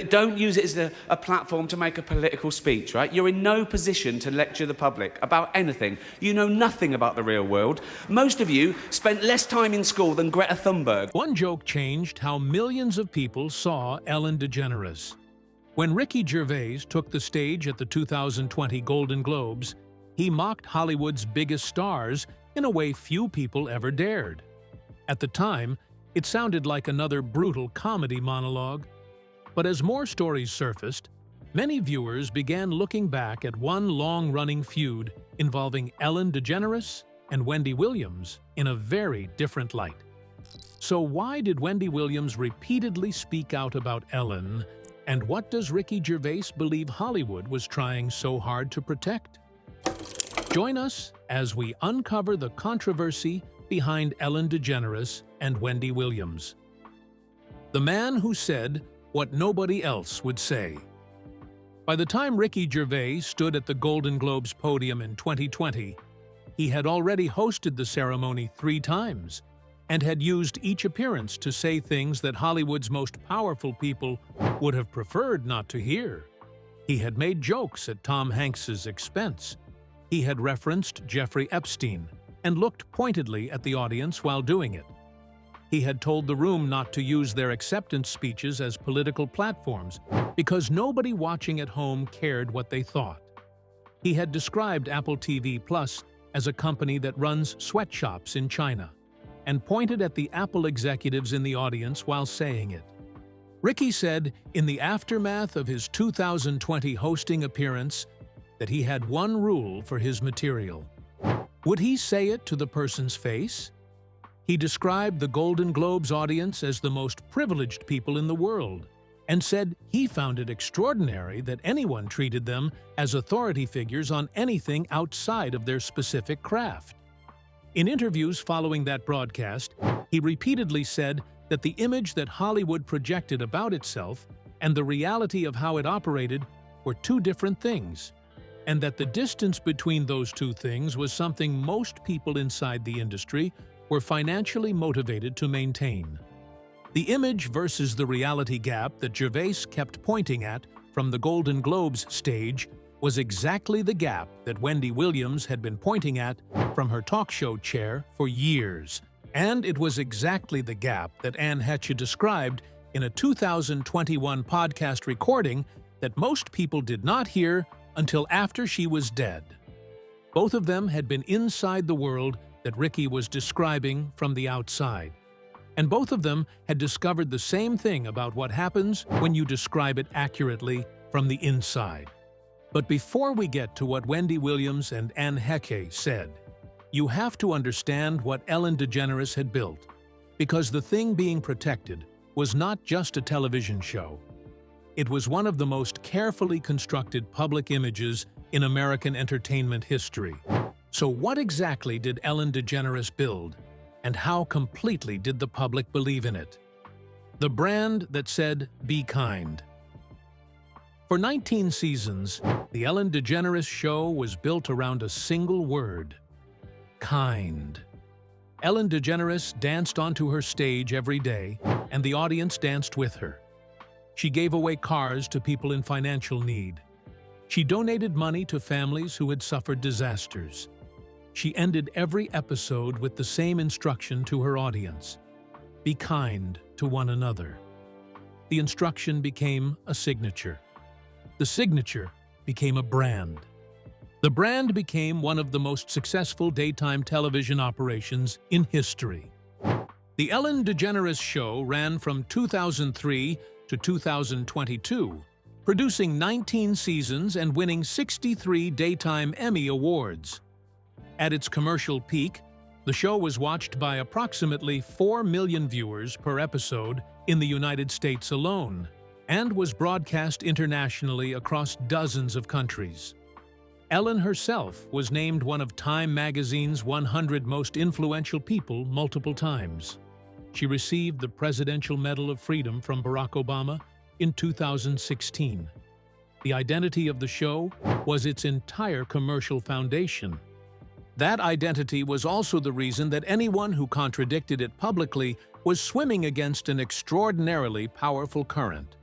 Don't use it as a platform to make a political speech, right? You're in no position to lecture the public about anything. You know nothing about the real world. Most of you spent less time in school than Greta Thunberg. One joke changed how millions of people saw Ellen DeGeneres. When Ricky Gervais took the stage at the 2020 Golden Globes, he mocked Hollywood's biggest stars in a way few people ever dared. At the time, it sounded like another brutal comedy monologue. But as more stories surfaced, many viewers began looking back at one long-running feud involving Ellen DeGeneres and Wendy Williams in a very different light. So why did Wendy Williams repeatedly speak out about Ellen, and what does Ricky Gervais believe Hollywood was trying so hard to protect? Join us as we uncover the controversy behind Ellen DeGeneres and Wendy Williams. The man who said what nobody else would say. By the time Ricky Gervais stood at the Golden Globes podium in 2020, he had already hosted the ceremony 3 times and had used each appearance to say things that Hollywood's most powerful people would have preferred not to hear. He had made jokes at Tom Hanks's expense. He had referenced Jeffrey Epstein and looked pointedly at the audience while doing it. He had told the room not to use their acceptance speeches as political platforms because nobody watching at home cared what they thought. He had described Apple TV Plus as a company that runs sweatshops in China and pointed at the Apple executives in the audience while saying it. Ricky said in the aftermath of his 2020 hosting appearance that he had one rule for his material. Would he say it to the person's face? He described the Golden Globes audience as the most privileged people in the world and said he found it extraordinary that anyone treated them as authority figures on anything outside of their specific craft. In interviews following that broadcast, he repeatedly said that the image that Hollywood projected about itself and the reality of how it operated were 2 different things, and that the distance between those 2 things was something most people inside the industry were financially motivated to maintain. The image versus the reality gap that Gervais kept pointing at from the Golden Globes stage was exactly the gap that Wendy Williams had been pointing at from her talk show chair for years. And it was exactly the gap that Anne Heche described in a 2021 podcast recording that most people did not hear until after she was dead. Both of them had been inside the world that Ricky was describing from the outside. And both of them had discovered the same thing about what happens when you describe it accurately from the inside. But before we get to what Wendy Williams and Anne Heche said, you have to understand what Ellen DeGeneres had built, because the thing being protected was not just a television show. It was one of the most carefully constructed public images in American entertainment history. So what exactly did Ellen DeGeneres build, and how completely did the public believe in it? The brand that said, "Be kind." For 19 seasons, the Ellen DeGeneres show was built around a single word: kind. Ellen DeGeneres danced onto her stage every day, and the audience danced with her. She gave away cars to people in financial need. She donated money to families who had suffered disasters. She ended every episode with the same instruction to her audience: be kind to one another. The instruction became a signature. The signature became a brand. The brand became one of the most successful daytime television operations in history. The Ellen DeGeneres Show ran from 2003 to 2022, producing 19 seasons and winning 63 Daytime Emmy Awards. At its commercial peak, the show was watched by approximately 4 million viewers per episode in the United States alone, and was broadcast internationally across dozens of countries. Ellen herself was named one of Time magazine's 100 most influential people multiple times. She received the Presidential Medal of Freedom from Barack Obama in 2016. The identity of the show was its entire commercial foundation. That identity was also the reason that anyone who contradicted it publicly was swimming against an extraordinarily powerful current.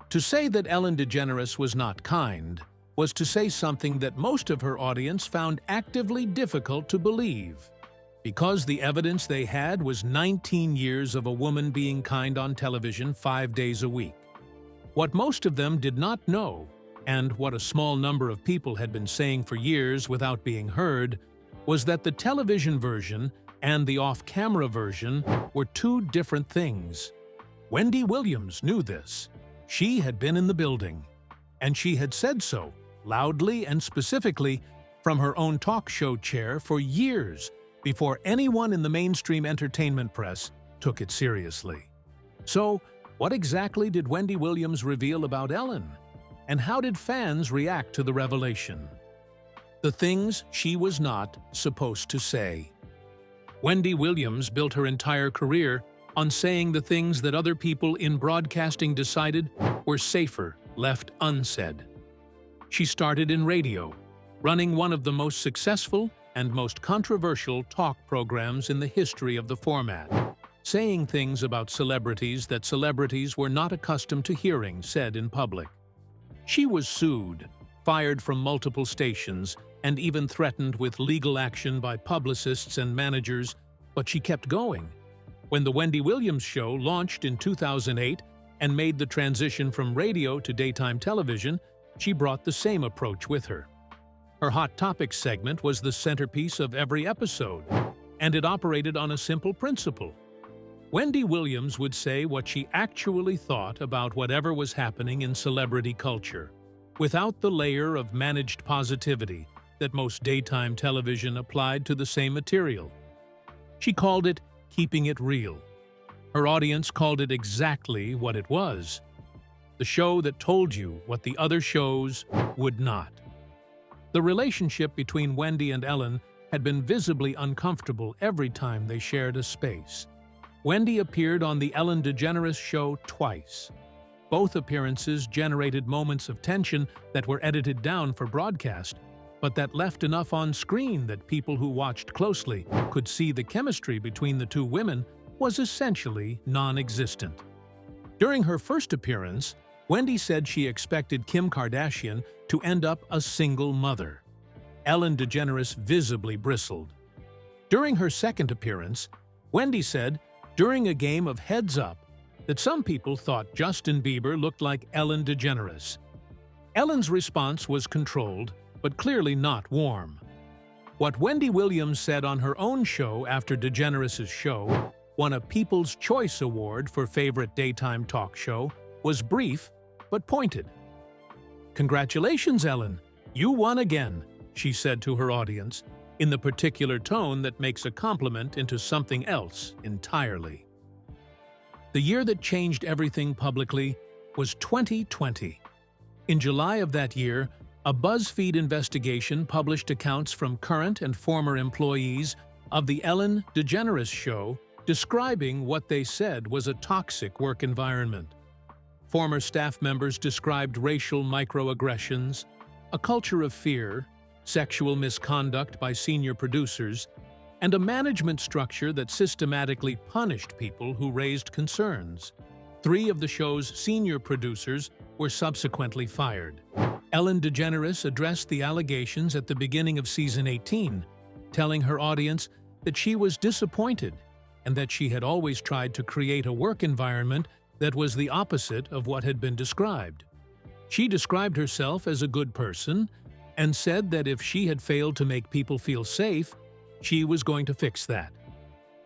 To say that Ellen DeGeneres was not kind was to say something that most of her audience found actively difficult to believe, because the evidence they had was 19 years of a woman being kind on television 5 days a week. What most of them did not know, and what a small number of people had been saying for years without being heard, was that the television version and the off-camera version were two different things. Wendy Williams knew this. She had been in the building, and she had said so, loudly and specifically, from her own talk show chair for years before anyone in the mainstream entertainment press took it seriously. So, what exactly did Wendy Williams reveal about Ellen? And how did fans react to the revelation? The things she was not supposed to say. Wendy Williams built her entire career on saying the things that other people in broadcasting decided were safer left unsaid. She started in radio, running one of the most successful and most controversial talk programs in the history of the format, saying things about celebrities that celebrities were not accustomed to hearing said in public. She was sued, fired from multiple stations, and even threatened with legal action by publicists and managers, but she kept going. When The Wendy Williams Show launched in 2008 and made the transition from radio to daytime television, she brought the same approach with her. Her Hot Topics segment was the centerpiece of every episode, and it operated on a simple principle. Wendy Williams would say what she actually thought about whatever was happening in celebrity culture, without the layer of managed positivity that most daytime television applied to the same material. She called it keeping it real. Her audience called it exactly what it was: the show that told you what the other shows would not. The relationship between Wendy and Ellen had been visibly uncomfortable every time they shared a space. Wendy appeared on The Ellen DeGeneres Show twice. Both appearances generated moments of tension that were edited down for broadcast, but that left enough on screen that people who watched closely could see the chemistry between the two women was essentially non-existent. During her first appearance, Wendy said she expected Kim Kardashian to end up a single mother. Ellen DeGeneres visibly bristled. During her second appearance, Wendy said, during a game of Heads Up, that some people thought Justin Bieber looked like Ellen DeGeneres. Ellen's response was controlled, but clearly not warm. What Wendy Williams said on her own show after DeGeneres' show won a People's Choice Award for Favorite Daytime Talk Show was brief but pointed. "Congratulations, Ellen. You won again," she said to her audience, in the particular tone that makes a compliment into something else entirely. The year that changed everything publicly was 2020. In July of that year, a BuzzFeed investigation published accounts from current and former employees of the Ellen DeGeneres Show describing what they said was a toxic work environment. Former staff members described racial microaggressions, a culture of fear, sexual misconduct by senior producers, and a management structure that systematically punished people who raised concerns. 3 of the show's senior producers were subsequently fired. Ellen DeGeneres addressed the allegations at the beginning of season 18, telling her audience that she was disappointed and that she had always tried to create a work environment that was the opposite of what had been described. She described herself as a good person and said that if she had failed to make people feel safe, she was going to fix that.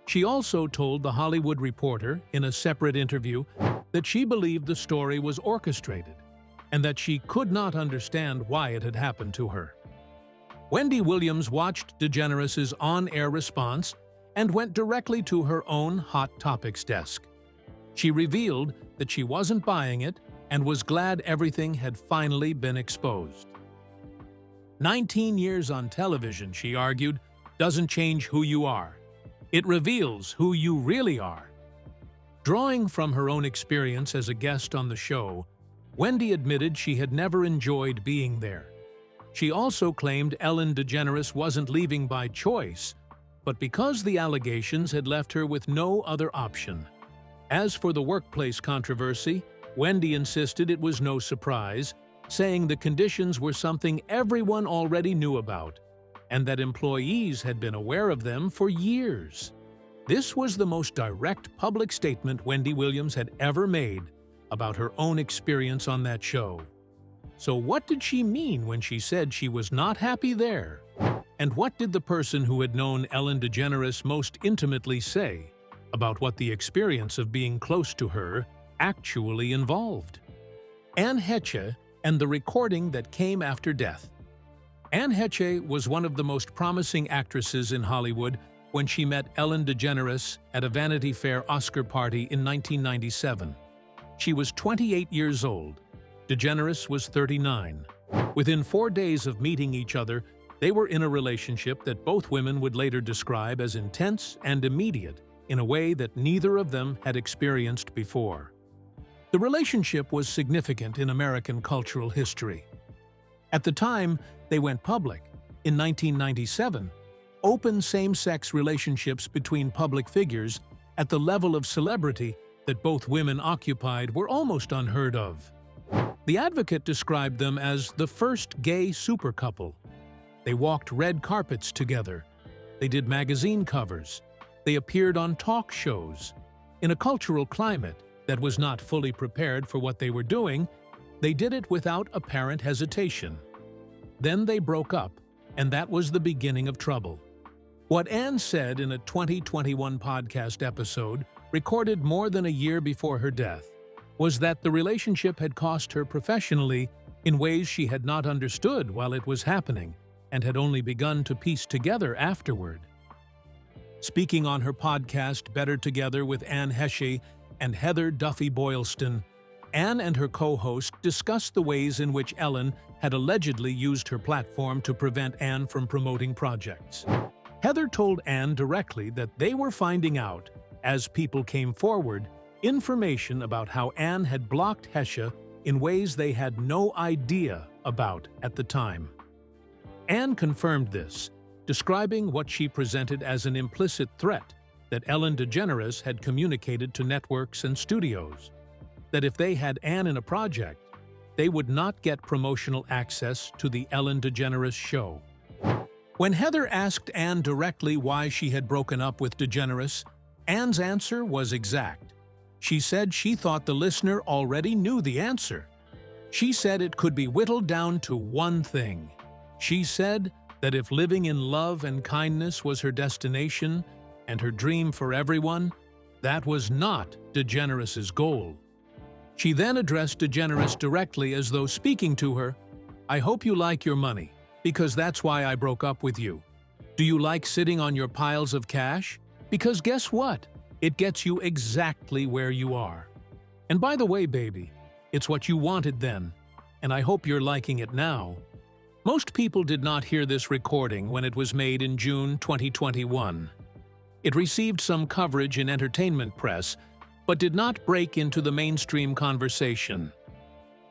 She also told The Hollywood Reporter in a separate interview that she believed the story was orchestrated and that she could not understand why it had happened to her. Wendy Williams watched DeGeneres' on-air response and went directly to her own Hot Topics desk. She revealed that she wasn't buying it and was glad everything had finally been exposed. 19 years on television, she argued, doesn't change who you are. It reveals who you really are. Drawing from her own experience as a guest on the show, Wendy admitted she had never enjoyed being there. She also claimed Ellen DeGeneres wasn't leaving by choice, but because the allegations had left her with no other option. As for the workplace controversy, Wendy insisted it was no surprise, saying the conditions were something everyone already knew about, and that employees had been aware of them for years. This was the most direct public statement Wendy Williams had ever made about her own experience on that show. So what did she mean when she said she was not happy there? And what did the person who had known Ellen DeGeneres most intimately say about what the experience of being close to her actually involved? Anne Heche and the recording that came after death. Anne Heche was one of the most promising actresses in Hollywood when she met Ellen DeGeneres at a Vanity Fair Oscar party in 1997. She was 28 years old. DeGeneres was 39. Within 4 days of meeting each other, they were in a relationship that both women would later describe as intense and immediate in a way that neither of them had experienced before. The relationship was significant in American cultural history. At the time they went public, in 1997, open same-sex relationships between public figures at the level of celebrity that both women occupied were almost unheard of. The Advocate described them as the first gay supercouple. They walked red carpets together. They did magazine covers. They appeared on talk shows. In a cultural climate that was not fully prepared for what they were doing, they did it without apparent hesitation. Then they broke up, and that was the beginning of trouble. What Anne said in a 2021 podcast episode, recorded more than a year before her death, was that the relationship had cost her professionally in ways she had not understood while it was happening and had only begun to piece together afterward. Speaking on her podcast Better Together with Anne Heche and Heather Duffy Boylston, Anne and her co-host discussed the ways in which Ellen had allegedly used her platform to prevent Anne from promoting projects. Heather told Anne directly that they were finding out, as people came forward, information about how Anne had blocked Heche in ways they had no idea about at the time. Anne confirmed this, describing what she presented as an implicit threat that Ellen DeGeneres had communicated to networks and studios, that if they had Anne in a project, they would not get promotional access to the Ellen DeGeneres show. When Heather asked Anne directly why she had broken up with DeGeneres, Anne's answer was exact. She said she thought the listener already knew the answer. She said it could be whittled down to one thing. She said that if living in love and kindness was her destination and her dream for everyone, that was not DeGeneres' goal. She then addressed DeGeneres directly as though speaking to her, "I hope you like your money, because that's why I broke up with you. Do you like sitting on your piles of cash? Because guess what? It gets you exactly where you are. And by the way, baby, it's what you wanted then, and I hope you're liking it now." Most people did not hear this recording when it was made in June 2021. It received some coverage in entertainment press, but did not break into the mainstream conversation.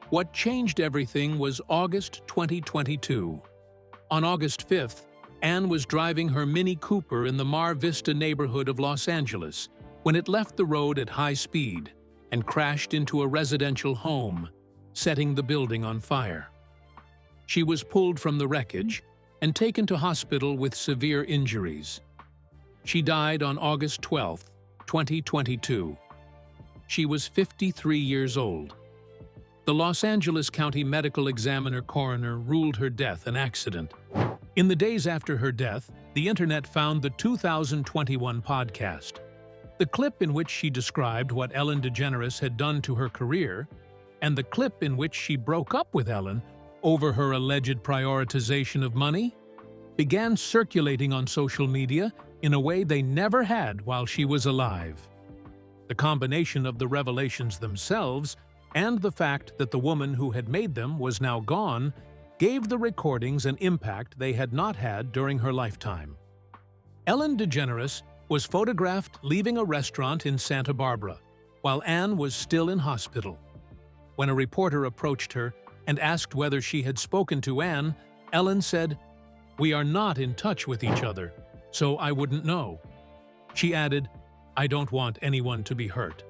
What changed everything was August 2022. On August 5th, Anne was driving her Mini Cooper in the Mar Vista neighborhood of Los Angeles when it left the road at high speed and crashed into a residential home, setting the building on fire. She was pulled from the wreckage and taken to hospital with severe injuries. She died on August 12, 2022. She was 53 years old. The Los Angeles County Medical Examiner coroner ruled her death an accident. In the days after her death, the internet found the 2021 podcast. The clip in which she described what Ellen DeGeneres had done to her career, and the clip in which she broke up with Ellen over her alleged prioritization of money, began circulating on social media in a way they never had while she was alive. The combination of the revelations themselves and the fact that the woman who had made them was now gone gave the recordings an impact they had not had during her lifetime. Ellen DeGeneres was photographed leaving a restaurant in Santa Barbara, while Anne was still in hospital. When a reporter approached her and asked whether she had spoken to Anne, Ellen said, "We are not in touch with each other, so I wouldn't know." She added, "I don't want anyone to be hurt."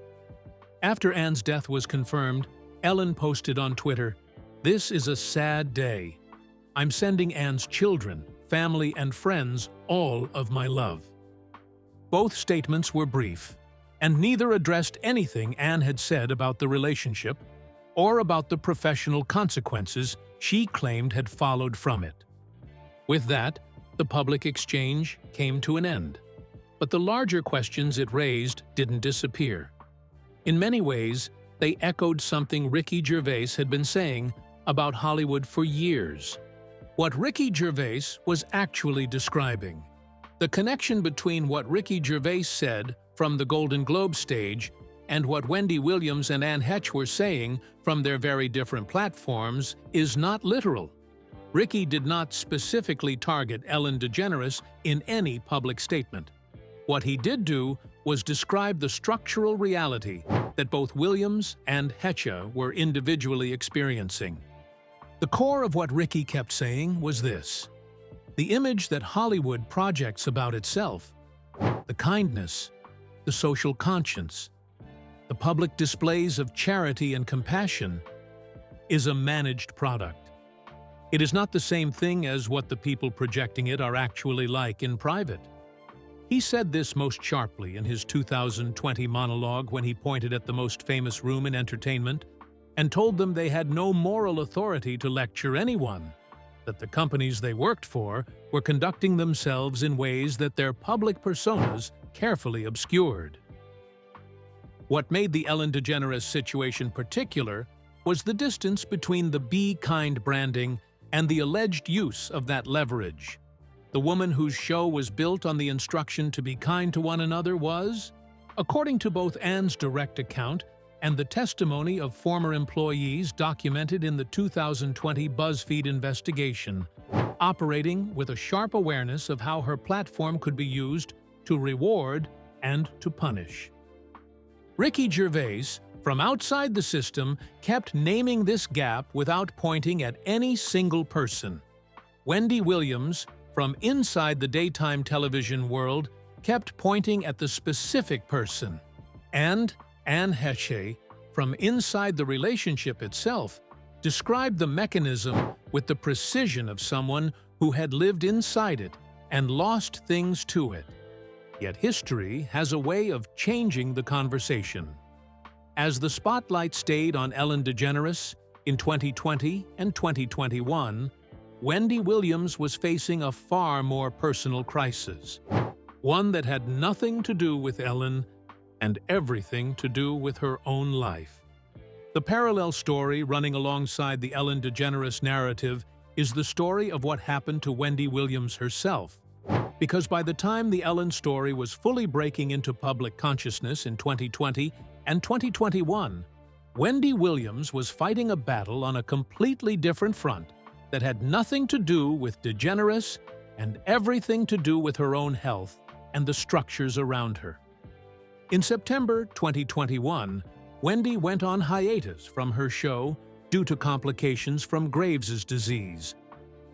After Anne's death was confirmed, Ellen posted on Twitter, "This is a sad day. I'm sending Anne's children, family, and friends all of my love." Both statements were brief, and neither addressed anything Anne had said about the relationship or about the professional consequences she claimed had followed from it. With that, the public exchange came to an end. But the larger questions it raised didn't disappear. In many ways, they echoed something Ricky Gervais had been saying about Hollywood for years. What Ricky Gervais was actually describing. The connection between what Ricky Gervais said from the Golden Globe stage and what Wendy Williams and Anne Heche were saying from their very different platforms is not literal. Ricky did not specifically target Ellen DeGeneres in any public statement. What he did do was describe the structural reality that both Williams and Heche were individually experiencing. The core of what Ricky kept saying was this: the image that Hollywood projects about itself, the kindness, the social conscience, the public displays of charity and compassion, is a managed product. It is not the same thing as what the people projecting it are actually like in private. He said this most sharply in his 2020 monologue when he pointed at the most famous room in entertainment and told them they had no moral authority to lecture anyone, that the companies they worked for were conducting themselves in ways that their public personas carefully obscured. What made the Ellen DeGeneres situation particular was the distance between the Be Kind branding and the alleged use of that leverage. The woman whose show was built on the instruction to be kind to one another was, according to both Anne's direct account and the testimony of former employees documented in the 2020 BuzzFeed investigation, operating with a sharp awareness of how her platform could be used to reward and to punish. Ricky Gervais, from outside the system, kept naming this gap without pointing at any single person. Wendy Williams, from inside the daytime television world, kept pointing at the specific person. And Anne Heche, from inside the relationship itself, described the mechanism with the precision of someone who had lived inside it and lost things to it. Yet history has a way of changing the conversation. As the spotlight stayed on Ellen DeGeneres in 2020 and 2021, Wendy Williams was facing a far more personal crisis, one that had nothing to do with Ellen and everything to do with her own life. The parallel story running alongside the Ellen DeGeneres narrative is the story of what happened to Wendy Williams herself, because by the time the Ellen story was fully breaking into public consciousness in 2020 and 2021, Wendy Williams was fighting a battle on a completely different front that had nothing to do with DeGeneres and everything to do with her own health and the structures around her. In September 2021, Wendy went on hiatus from her show due to complications from Graves' disease,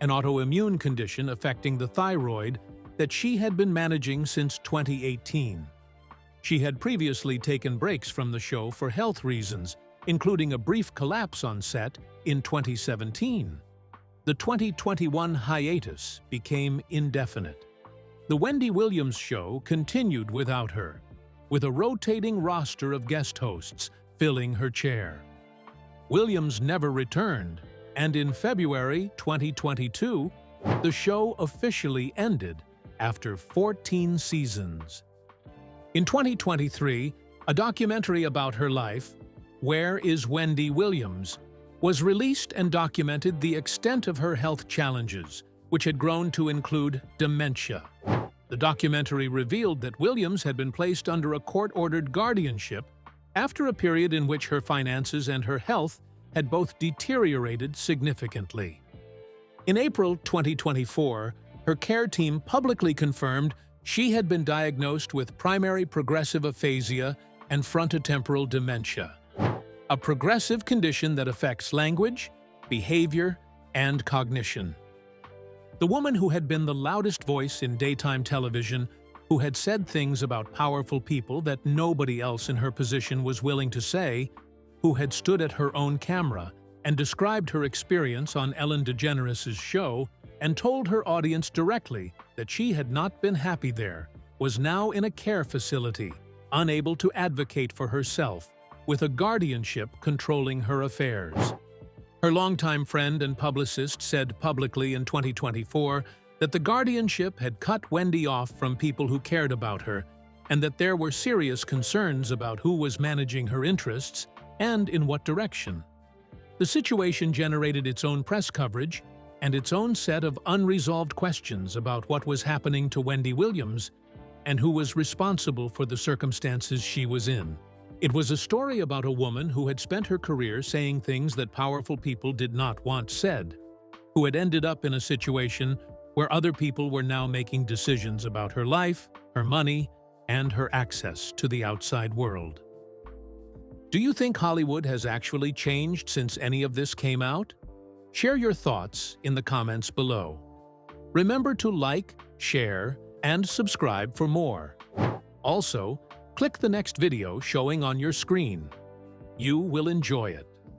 an autoimmune condition affecting the thyroid that she had been managing since 2018. She had previously taken breaks from the show for health reasons, including a brief collapse on set in 2017. The 2021 hiatus became indefinite. The Wendy Williams show continued without her, with a rotating roster of guest hosts filling her chair. Williams never returned, and in February 2022, the show officially ended after 14 seasons. In 2023, a documentary about her life, Where is Wendy Williams?, was released and documented the extent of her health challenges, which had grown to include dementia. The documentary revealed that Williams had been placed under a court-ordered guardianship after a period in which her finances and her health had both deteriorated significantly. In April 2024, her care team publicly confirmed she had been diagnosed with primary progressive aphasia and frontotemporal dementia, a progressive condition that affects language, behavior, and cognition. The woman who had been the loudest voice in daytime television who had said things about powerful people that nobody else in her position was willing to say, who had stood at her own camera and described her experience on Ellen DeGeneres' show and told her audience directly that she had not been happy there, was now in a care facility, unable to advocate for herself, with a guardianship controlling her affairs. Her longtime friend and publicist said publicly in 2024 that the guardianship had cut Wendy off from people who cared about her, and that there were serious concerns about who was managing her interests and in what direction. The situation generated its own press coverage and its own set of unresolved questions about what was happening to Wendy Williams and who was responsible for the circumstances she was in. It was a story about a woman who had spent her career saying things that powerful people did not want said, who had ended up in a situation where other people were now making decisions about her life, her money, and her access to the outside world. Do you think Hollywood has actually changed since any of this came out? Share your thoughts in the comments below. Remember to like, share, and subscribe for more. Also, click the next video showing on your screen. You will enjoy it.